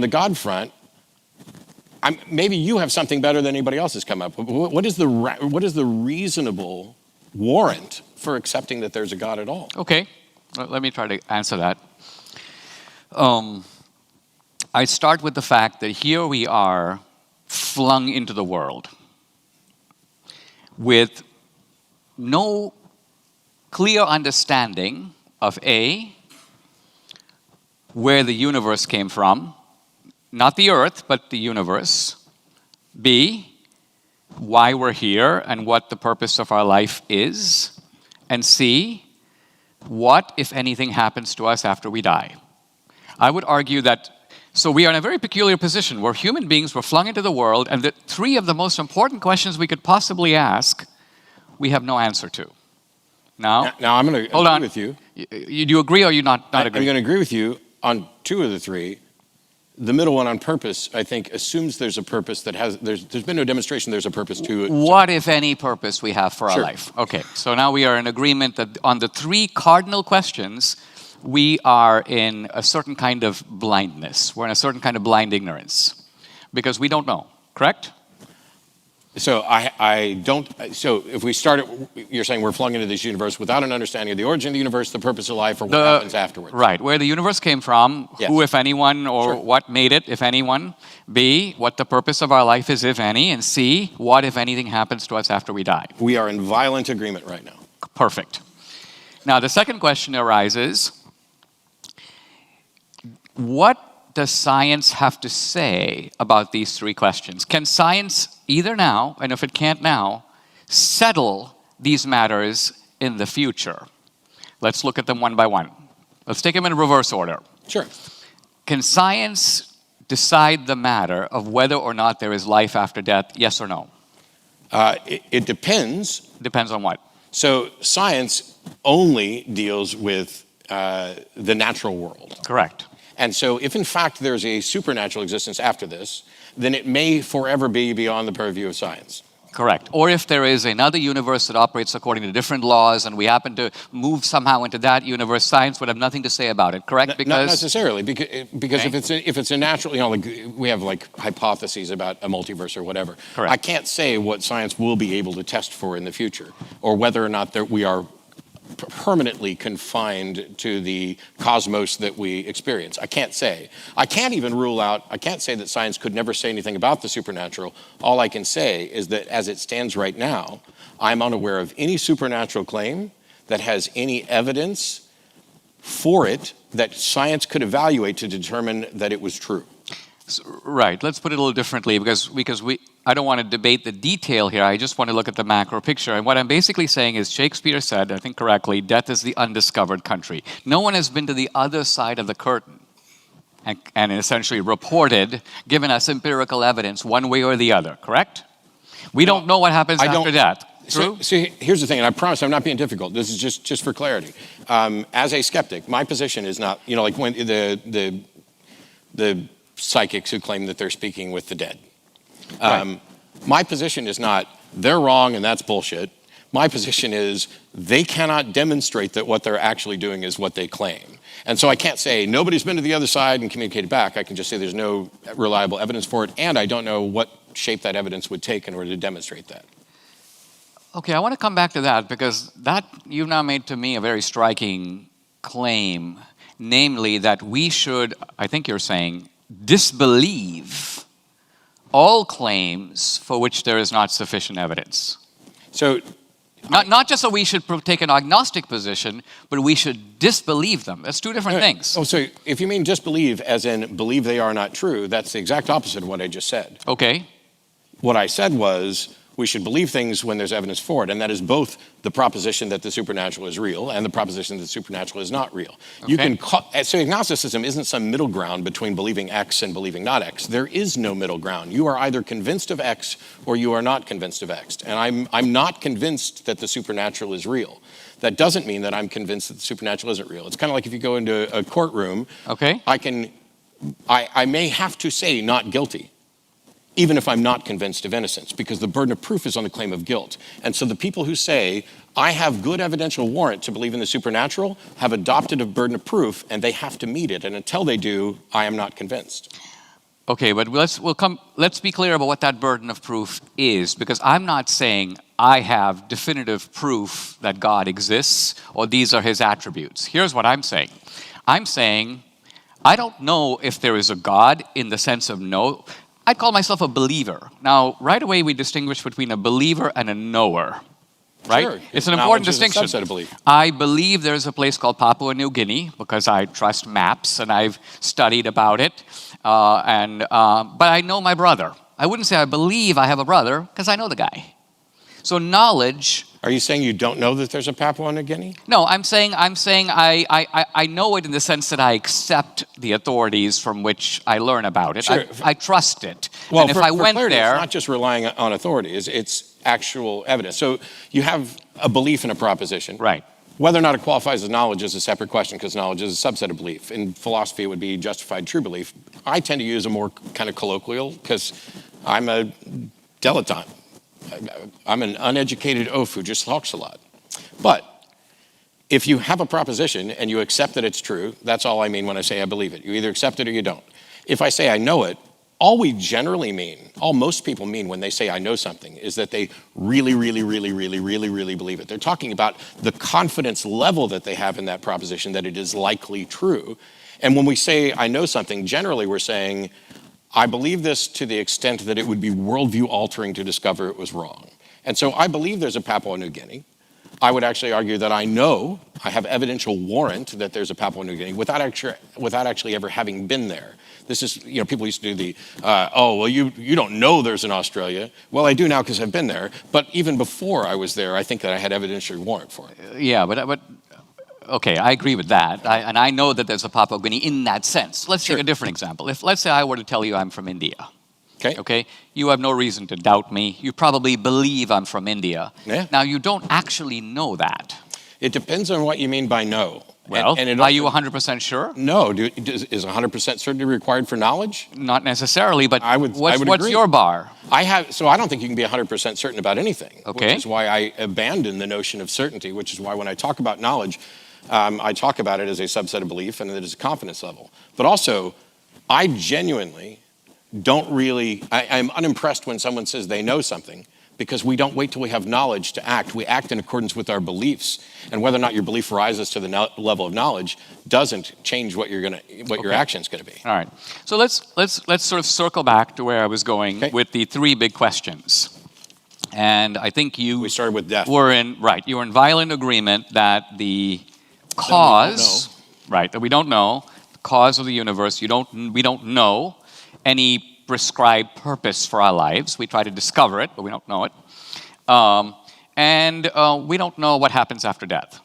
the God front, maybe you have something better than anybody else has come up with. What is the reasonable warrant for accepting that there's a God at all? Okay, let me try to answer that. I start with the fact that here we are flung into the world with no clear understanding of A, where the universe came from, not the earth, but the universe. B, why we're here and what the purpose of our life is. And C, what, if anything, happens to us after we die. I would argue that, so we are in a very peculiar position. We're human beings, we're flung into the world, and the three of the most important questions we could possibly ask, we have no answer to. Now I'm going to agree with you. Do you agree or you not agree? I'm going to agree with you on two of the three. The middle one, on purpose, I think assumes there's a purpose that there's been no demonstration there's a purpose to it. What, if any, purpose we have for our Sure. life? Okay, so now we are in agreement that on the three cardinal questions, we are in a certain kind of blindness. We're in a certain kind of blind ignorance because we don't know, correct? So I don't. So if we start you're saying we're flung into this universe without an understanding of the origin of the universe, the purpose of life, or what happens afterwards. Right, where the universe came from, Yes. who, if anyone, or Sure. what made it, if anyone. B, what the purpose of our life is, if any. And C, what, if anything, happens to us after we die. We are in violent agreement right now. Perfect. Now, the second question arises, what does science have to say about these three questions? Can science either now, and if it can't now, settle these matters in the future? Let's look at them one by one. Let's take them in reverse order. Sure. Can science decide the matter of whether or not there is life after death, yes or no? It depends. Depends on what? So science only deals with the natural world. Correct. And so if in fact there's a supernatural existence after this, then it may forever be beyond the purview of science. Correct. Or if there is another universe that operates according to different laws and we happen to move somehow into that universe, science would have nothing to say about it, correct? Not necessarily, because Okay. if it's a natural, like we have like hypotheses about a multiverse or whatever. Correct. I can't say what science will be able to test for in the future, or whether or not we are permanently confined to the cosmos that we experience. I can't say. I can't even rule out, I can't say that science could never say anything about the supernatural. All I can say is that as it stands right now, I'm unaware of any supernatural claim that has any evidence for it that science could evaluate to determine that it was true. Right. Let's put it a little differently because I don't want to debate the detail here. I just want to look at the macro picture. And what I'm basically saying is Shakespeare said, I think correctly, death is the undiscovered country. No one has been to the other side of the curtain and essentially reported, given us empirical evidence one way or the other, correct? We don't know what happens after death. True? So here's the thing, and I promise I'm not being difficult. This is just for clarity. As a skeptic, my position is not, like when the psychics who claim that they're speaking with the dead. Right. My position is not, they're wrong and that's bullshit. My position is they cannot demonstrate that what they're actually doing is what they claim. And so I can't say nobody's been to the other side and communicated back. I can just say there's no reliable evidence for it, and I don't know what shape that evidence would take in order to demonstrate that. Okay, I want to come back to that because that you've now made to me a very striking claim, namely that we should, I think you're saying, disbelieve all claims for which there is not sufficient evidence. So not just that we should take an agnostic position, but we should disbelieve them. That's two different things. Oh, so if you mean disbelieve as in believe they are not true, that's the exact opposite of what I just said. Okay. What I said was we should believe things when there's evidence for it, and that is both the proposition that the supernatural is real and the proposition that the supernatural is not real. Okay. So agnosticism isn't some middle ground between believing X and believing not X. There is no middle ground. You are either convinced of X or you are not convinced of X. And I'm not convinced that the supernatural is real. That doesn't mean that I'm convinced that the supernatural isn't real. It's kind of like if you go into a courtroom, Okay. I may have to say not guilty, even if I'm not convinced of innocence, because the burden of proof is on the claim of guilt. And so the people who say, I have good evidential warrant to believe in the supernatural, have adopted a burden of proof, and they have to meet it. And until they do, I am not convinced. Okay, but let's be clear about what that burden of proof is, because I'm not saying I have definitive proof that God exists or these are his attributes. Here's what I'm saying. I'm saying I don't know if there is a God in the sense of no. I'd call myself a believer. Now, right away we distinguish between a believer and a knower. Right? Sure. It's an important distinction. Is a subset of belief. I believe there's a place called Papua New Guinea because I trust maps and I've studied about it. But I know my brother. I wouldn't say I believe I have a brother because I know the guy. So knowledge. Are you saying you don't know that there's a Papua New Guinea? No, I'm saying I know it in the sense that I accept the authorities from which I learn about it. Sure. I trust it. Well, and if I went clarity, there, it's not just relying on authority. It's actual evidence. So you have a belief in a proposition. right. Whether or not it qualifies as knowledge is a separate question because knowledge is a subset of belief. In philosophy, it would be justified true belief. I tend to use a more kind of colloquial because I'm a dilettante. I'm an uneducated oaf who just talks a lot. But if you have a proposition and you accept that it's true, that's all I mean when I say I believe it. You either accept it or you don't. If I say I know it, all we generally mean, all most people mean when they say I know something is that they really, really, really, really, really, really believe it. They're talking about the confidence level that they have in that proposition that it is likely true. And when we say I know something, generally we're saying I believe this to the extent that it would be worldview altering to discover it was wrong. And so I believe there's a Papua New Guinea. I would actually argue that I know, I have evidential warrant that there's a Papua New Guinea without actually ever having been there. This is, people used to do the, you don't know there's an Australia. Well, I do now because I've been there. But even before I was there, I think that I had evidential warrant for it. Yeah, but okay, I agree with that. And I know that there's a Papua New Guinea in that sense. Let's take a different example. Let's say I were to tell you I'm from India. Okay? You have no reason to doubt me. You probably believe I'm from India. Yeah. Now, you don't actually know that. It depends on what you mean by know. Well, are you 100% sure? No. Is 100% certainty required for knowledge? Not necessarily, but I would what's agree. your bar? So I don't think you can be 100% certain about anything. Okay. Which is why I abandon the notion of certainty, which is why when I talk about knowledge, I talk about it as a subset of belief and that it's a confidence level. But also, I genuinely don't really, I'm unimpressed when someone says they know something because we don't wait till we have knowledge to act. We act in accordance with our beliefs. And whether or not your belief rises to the level of knowledge doesn't change what your action's gonna be. All right. So let's sort of circle back to where I was going with the three big questions. And I think we started with death. You were in violent agreement that the cause, that we don't know, the cause of the universe, we don't know any prescribed purpose for our lives. We try to discover it, but we don't know it. And we don't know what happens after death.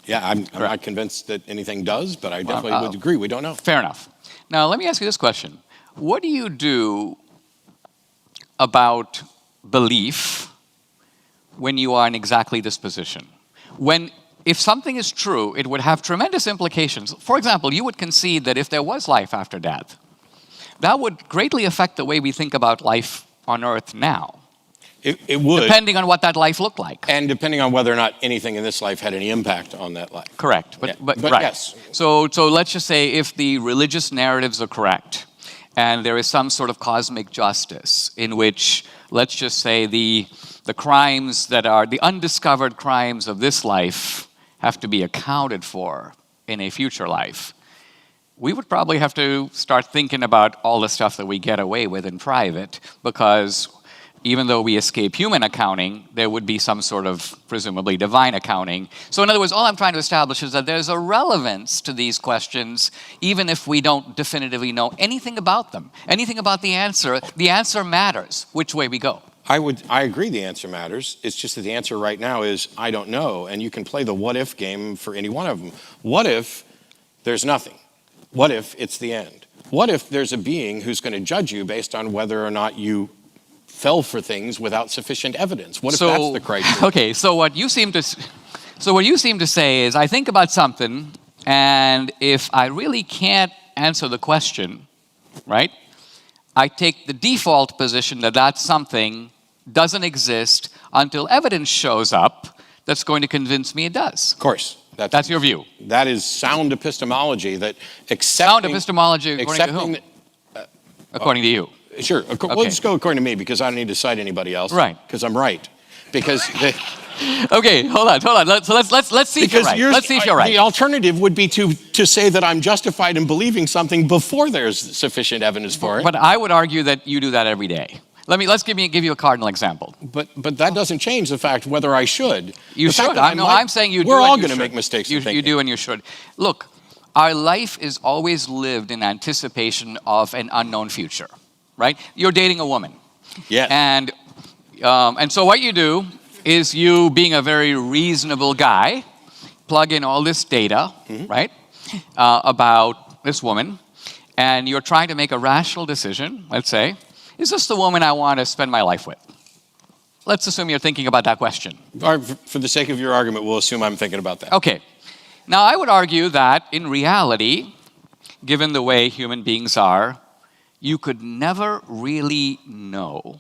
Yeah, I'm not convinced that anything does, but I definitely would agree. We don't know. Fair enough. Now, let me ask you this question. What do you do about belief when you are in exactly this position? If something is true, it would have tremendous implications. For example, you would concede that if there was life after death, that would greatly affect the way we think about life on Earth now. It would. Depending on what that life looked like. And depending on whether or not anything in this life had any impact on that life. Correct. But right. Yes. So let's just say if the religious narratives are correct, and there is some sort of cosmic justice in which, let's just say, the crimes that are the undiscovered crimes of this life have to be accounted for in a future life, we would probably have to start thinking about all the stuff that we get away with in private, because even though we escape human accounting, there would be some sort of presumably divine accounting. So in other words, all I'm trying to establish is that there's a relevance to these questions, even if we don't definitively know anything about them, anything about the answer matters which way we go. I agree the answer matters. It's just that the answer right now is I don't know, and you can play the what if game for any one of them. What if there's nothing? What if it's the end? What if there's a being who's going to judge you based on whether or not you fell for things without sufficient evidence? What if that's the criteria? Okay, so what you seem to say is I think about something, and if I really can't answer the question, right, I take the default position that that something doesn't exist until evidence shows up that's going to convince me it does. Of course. That's your view. That is sound epistemology that Sound epistemology according to whom? according to you. Sure. We'll just go according to me because I don't need to cite anybody else. Right. Because I'm right. Because Okay, hold on. So let's see if you're right. Let's see if you're right. The alternative would be to say that I'm justified in believing something before there's sufficient evidence for it. But I would argue that you do that every day. Let's give you a cardinal example. But that doesn't change the fact whether I should. You should. I'm saying you do. We're all going to make mistakes. You do and you should. Look, our life is always lived in anticipation of an unknown future, right? You're dating a woman. Yeah. And so what you do is you, being a very reasonable guy, plug in all this data, right, about this woman, and you're trying to make a rational decision, let's say, is this the woman I want to spend my life with? Let's assume you're thinking about that question. For the sake of your argument, we'll assume I'm thinking about that. Okay. Now, I would argue that in reality, given the way human beings are, you could never really know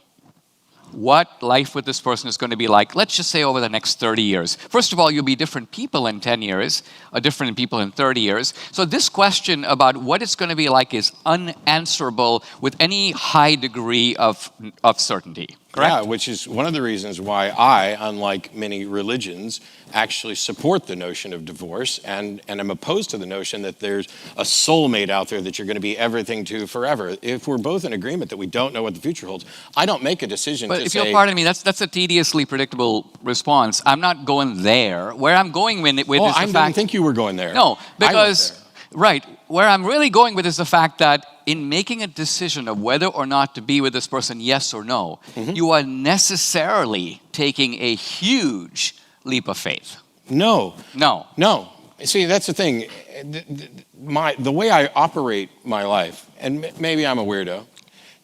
what life with this person is going to be like, let's just say over the next 30 years. First of all, you'll be different people in 10 years, different people in 30 years. So this question about what it's going to be like is unanswerable with any high degree of certainty, correct? Yeah, which is one of the reasons why I, unlike many religions, actually support the notion of divorce and am opposed to the notion that there's a soulmate out there that you're going to be everything to forever. If we're both in agreement that we don't know what the future holds, I don't make a decision to say... But if you'll pardon me, that's a tediously predictable response. I'm not going there. Where I'm going with is the fact... I didn't think you were going there. No, because... Right. Where I'm really going with is the fact that in making a decision of whether or not to be with this person, yes or no, you are necessarily taking a huge leap of faith. No. No. No. See, that's the thing. The way I operate my life, and maybe I'm a weirdo,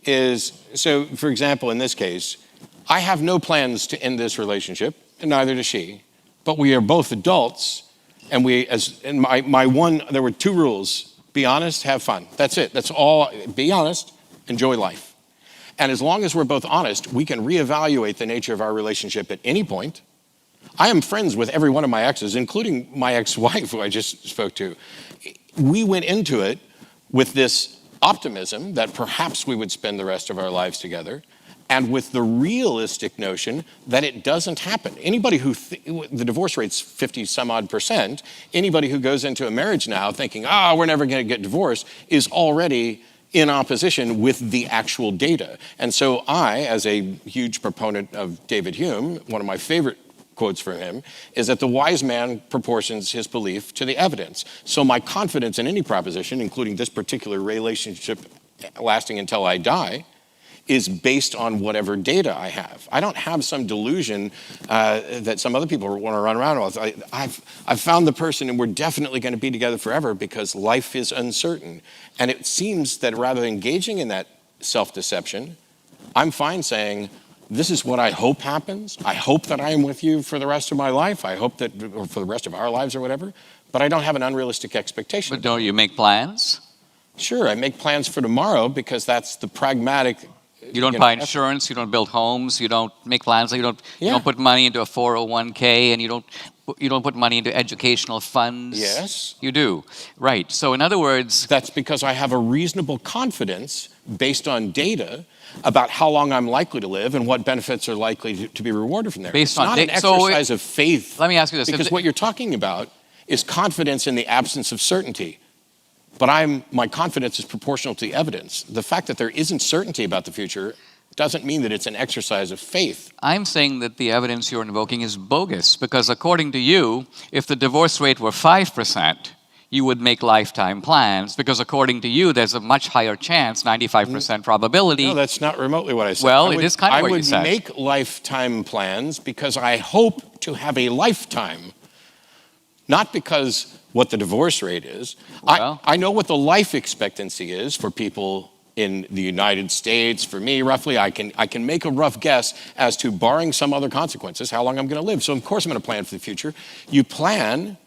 is, so for example, in this case, I have no plans to end this relationship, and neither does she, but we are both adults, and there were 2 rules. Be honest, have fun. That's it. That's all. Be honest, enjoy life. And as long as we're both honest, we can reevaluate the nature of our relationship at any point. I am friends with every one of my exes, including my ex-wife, who I just spoke to. We went into it with this optimism that perhaps we would spend the rest of our lives together, and with the realistic notion that it doesn't happen. Anybody who, the divorce rate's 50 some odd %, anybody who goes into a marriage now thinking, we're never gonna get divorced, is already in opposition with the actual data. And so I, as a huge proponent of David Hume, one of my favorite quotes from him, is that the wise man proportions his belief to the evidence. So my confidence in any proposition, including this particular relationship lasting until I die, is based on whatever data I have. I don't have some delusion that some other people want to run around with. I've found the person and we're definitely going to be together forever because life is uncertain. And it seems that rather than engaging in that self-deception, I'm fine saying, this is what I hope happens. I hope that I am with you for the rest of my life. I hope that, or for the rest of our lives or whatever, but I don't have an unrealistic expectation. But don't you make plans? Sure, I make plans for tomorrow because that's the pragmatic. You don't buy insurance, you don't build homes, you don't make plans, you don't put money into a 401k, and you don't put money into educational funds. Yes. You do. Right. So in other words... That's because I have a reasonable confidence based on data about how long I'm likely to live and what benefits are likely to be rewarded from there. Based on data. It's not an exercise of faith. Let me ask you this. Because what you're talking about is confidence in the absence of certainty. But my confidence is proportional to the evidence. The fact that there isn't certainty about the future doesn't mean that it's an exercise of faith. I'm saying that the evidence you're invoking is bogus, because according to you, if the divorce rate were 5%, you would make lifetime plans, because according to you, there's a much higher chance, 95% probability. No, that's not remotely what I said. Well, it is kind of what you said. I would make lifetime plans because I hope to have a lifetime, not because what the divorce rate is. Well, I know what the life expectancy is for people in the United States. For me, roughly, I can make a rough guess as to, barring some other consequences, how long I'm going to live. So of course I'm going to plan for the future. You plan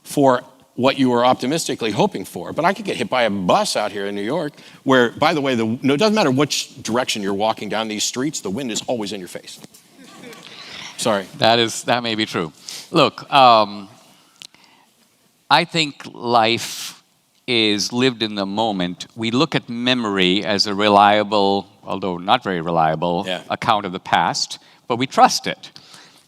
for what you were optimistically hoping for. But I could get hit by a bus out here in New York where, by the way, it doesn't matter which direction you're walking down these streets, the wind is always in your face. Sorry. That may be true. Look, I think life is lived in the moment. We look at memory as a reliable, although not very reliable, account of the past, but we trust it.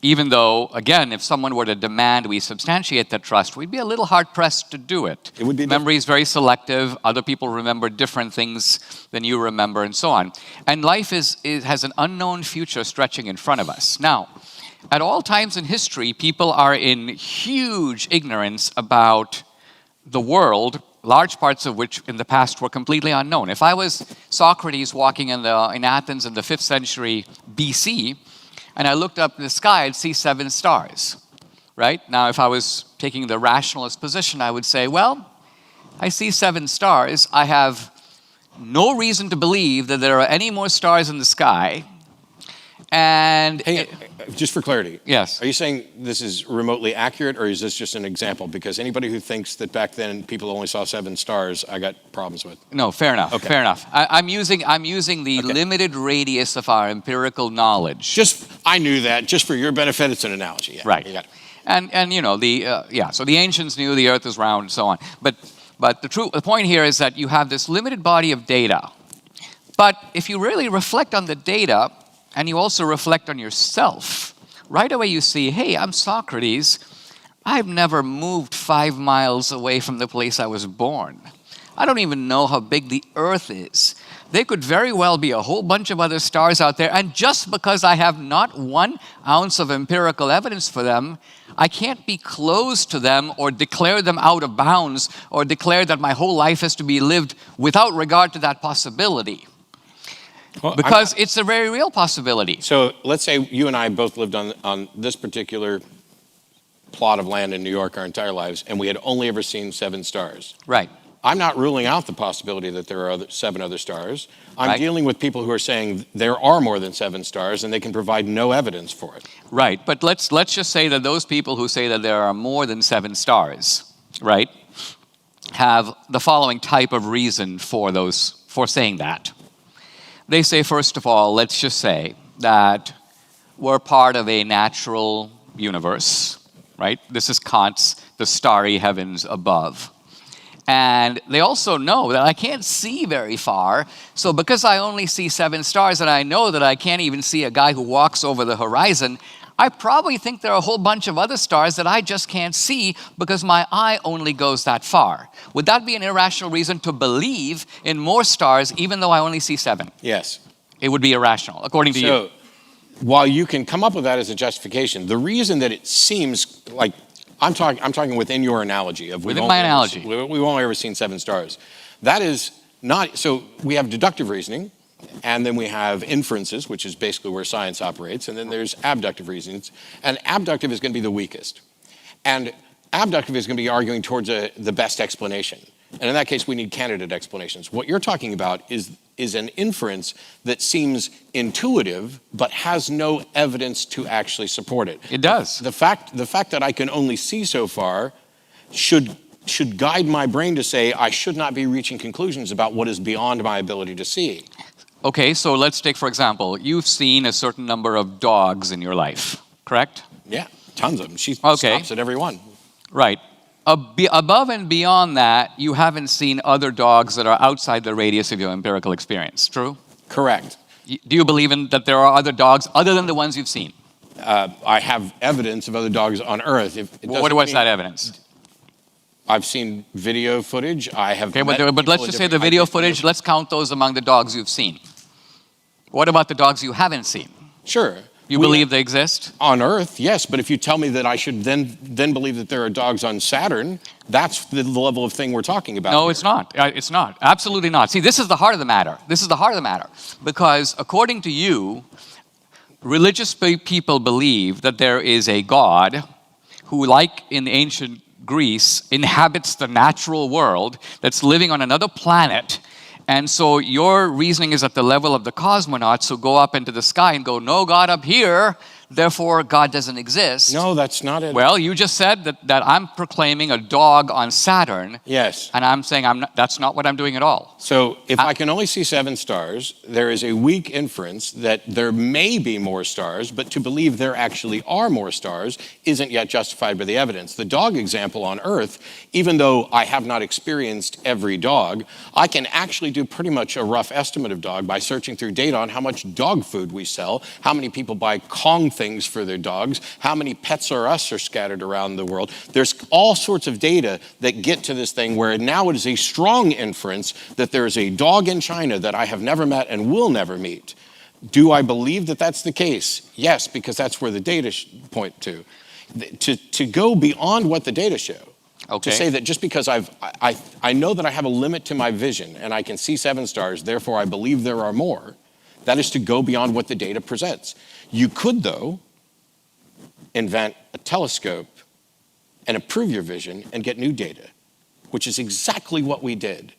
Even though, again, if someone were to demand we substantiate that trust, we'd be a little hard-pressed to do it. It would be memory is very selective. Other people remember different things than you remember, and so on. And life has an unknown future stretching in front of us. Now, at all times in history, people are in huge ignorance about the world, large parts of which in the past were completely unknown. If I was Socrates walking in Athens in the 5th century BC, and I looked up in the sky, I'd see 7 stars, right? Now, if I was taking the rationalist position, I would say, well, I see 7 stars. I have no reason to believe that there are any more stars in the sky. And just for clarity, yes. Are you saying this is remotely accurate, or is this just an example? Because anybody who thinks that back then people only saw 7 stars, I got problems with. No, fair enough. Okay. Fair enough. I'm using the limited radius of our empirical knowledge. I knew that. Just for your benefit, it's an analogy. Yeah, right. You got it. And you know so the ancients knew the Earth is round and so on. But the point here is that you have this limited body of data. But if you really reflect on the data, and you also reflect on yourself, right away you see, hey, I'm Socrates. I've never moved 5 miles away from the place I was born. I don't even know how big the Earth is. There could very well be a whole bunch of other stars out there, and just because I have not 1 ounce of empirical evidence for them, I can't be close to them or declare them out of bounds or declare that my whole life has to be lived without regard to that possibility. Well, because it's a very real possibility. So let's say you and I both lived on this particular plot of land in New York our entire lives, and we had only ever seen 7 stars. Right. I'm not ruling out the possibility that there are 7 other stars. I'm dealing with people who are saying there are more than 7 stars, and they can provide no evidence for it. Right, but let's just say that those people who say that there are more than 7 stars, right, have the following type of reason for saying that. They say, first of all, let's just say that we're part of a natural universe, right? This is Kant's the starry heavens above. And they also know that I can't see very far, so because I only see 7 stars and I know that I can't even see a guy who walks over the horizon, I probably think there are a whole bunch of other stars that I just can't see because my eye only goes that far. Would that be an irrational reason to believe in more stars even though I only see 7? Yes. It would be irrational, according to you. So, while you can come up with that as a justification, the reason that it seems like, I'm talking within your analogy of within my analogy. We've only ever seen 7 stars. That is not, so we have deductive reasoning, and then we have inferences, which is basically where science operates, and then there's abductive reasons. And abductive is going to be the weakest. And abductive is going to be arguing towards the best explanation. And in that case, we need candidate explanations. What you're talking about is an inference that seems intuitive, but has no evidence to actually support it. It does. The fact that I can only see so far should guide my brain to say I should not be reaching conclusions about what is beyond my ability to see. Okay, so let's take, for example, you've seen a certain number of dogs in your life, correct? Yeah, tons of them. She stops at every one. Right. Above and beyond that, you haven't seen other dogs that are outside the radius of your empirical experience, true? Correct. Do you believe that there are other dogs other than the ones you've seen? I have evidence of other dogs on Earth. What's that evidence? I've seen video footage. I have. Okay, but let's just say the video footage, let's count those among the dogs you've seen. What about the dogs you haven't seen? Sure. You believe they exist? On Earth, yes. But if you tell me that I should then believe that there are dogs on Saturn, that's the level of thing we're talking about. No, it's not. It's not. Absolutely not. See, this is the heart of the matter. This is the heart of the matter. Because according to you, religious people believe that there is a God who, like in ancient Greece, inhabits the natural world that's living on another planet. And so your reasoning is at the level of the cosmonauts who go up into the sky and go, no God up here, therefore God doesn't exist. No, that's not it. Well, you just said that I'm proclaiming a dog on Saturn. Yes. And I'm saying that's not what I'm doing at all. So if I can only see 7 stars, there is a weak inference that there may be more stars, but to believe there actually are more stars isn't yet justified by the evidence. The dog example on Earth, even though I have not experienced every dog, I can actually do pretty much a rough estimate of dog by searching through data on how much dog food we sell, how many people buy Kong things for their dogs, how many Pets R Us are scattered around the world. There's all sorts of data that get to this thing where now it is a strong inference that there is a dog in China that I have never met and will never meet. Do I believe that that's the case? Yes, because that's where the data point to. To go beyond what the data show, to say that just because I know that I have a limit to my vision and I can see 7 stars, therefore I believe there are more, that is to go beyond what the data presents. You could, though, invent a telescope and improve your vision and get new data, which is exactly what we did